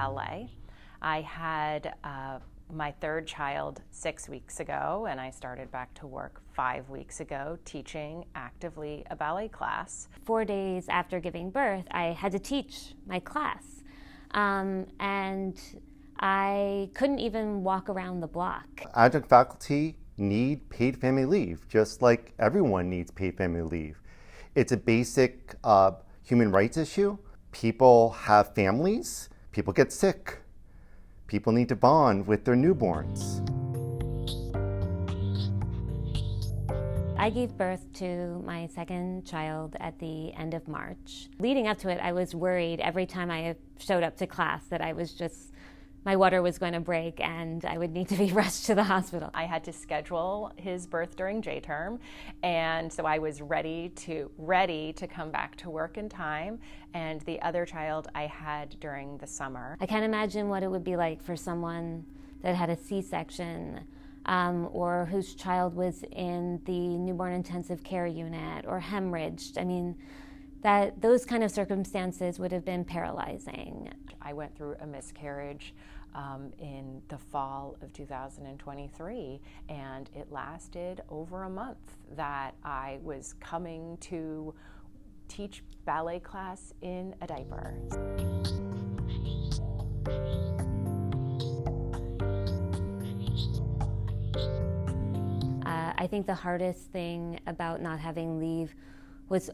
ballet. I had my third child 6 weeks ago, and I started back to work 5 weeks ago teaching actively a ballet class. 4 days after giving birth, I had to teach my class, and I couldn't even walk around the block. Adjunct faculty need paid family leave, just like everyone needs paid family leave. It's a basic human rights issue. People have families, people get sick, people need to bond with their newborns. I gave birth to my second child at the end of March. Leading up to it, I was worried every time I showed up to class that my water was going to break and I would need to be rushed to the hospital. I had to schedule his birth during J-term, and so I was ready to come back to work in time, and the other child I had during the summer. I can't imagine what it would be like for someone that had a C-section or whose child was in the newborn intensive care unit or hemorrhaged. I mean, those kind of circumstances would have been paralyzing. I went through a miscarriage in the fall of 2023, and it lasted over a month that I was coming to teach ballet class in a diaper. I think the hardest thing about not having leave was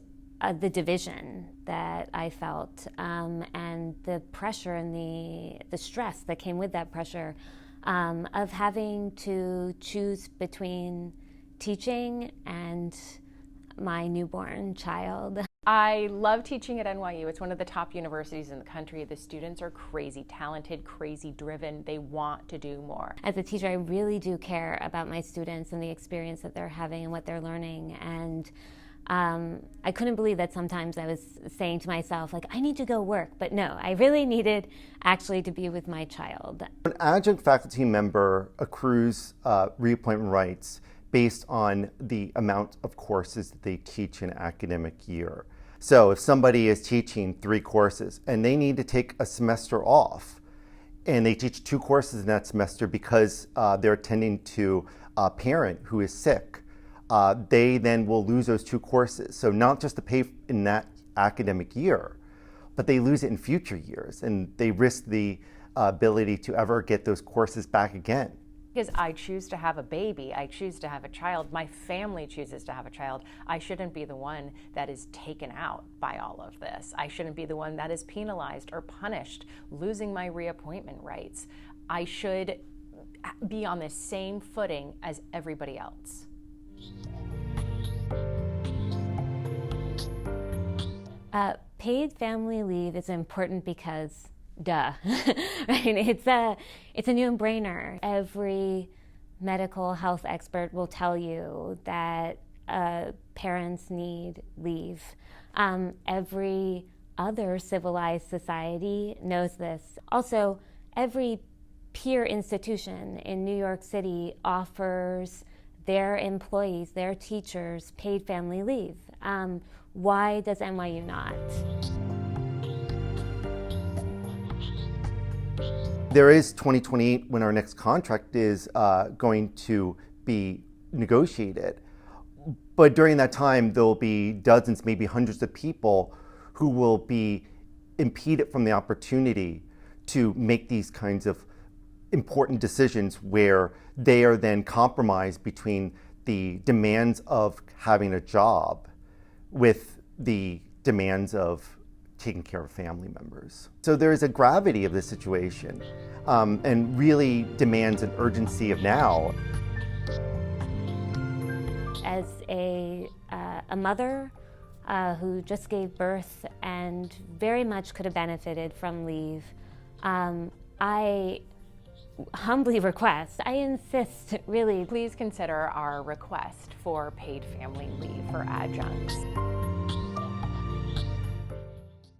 the division that I felt, and the pressure and the stress that came with that pressure of having to choose between teaching and my newborn child. I love teaching at NYU. It's one of the top universities in the country. The students are crazy talented, crazy driven. They want to do more. As a teacher, I really do care about my students and the experience that they're having and what they're learning. And I couldn't believe that sometimes I was saying to myself, like, I need to go work. But no, I really needed actually to be with my child. An adjunct faculty member accrues reappointment rights based on the amount of courses that they teach in an academic year. So if somebody is teaching 3 courses and they need to take a semester off, and they teach 2 courses in that semester because they're attending to a parent who is sick, they then will lose those 2 courses. So not just the pay in that academic year, but they lose it in future years, and they risk the ability to ever get those courses back again. Because I choose to have a baby, I choose to have a child, my family chooses to have a child. I shouldn't be the one that is taken out by all of this. I shouldn't be the one that is penalized or punished, losing my reappointment rights. I should be on the same footing as everybody else. Paid family leave is important because duh, right? It's a no-brainer. Every medical health expert will tell you that parents need leave. Every other civilized society knows this. Also, every peer institution in New York City offers their employees, their teachers, paid family leave. Why does NYU not? There is 2028 when our next contract is going to be negotiated. But during that time, there will be dozens, maybe hundreds of people who will be impeded from the opportunity to make these kinds of important decisions where they are then compromised between the demands of having a job with the demands of taking care of family members. So there is a gravity of this situation and really demands an urgency of now. As a mother who just gave birth and very much could have benefited from leave, I humbly request, I insist, really. Please consider our request for paid family leave for adjuncts.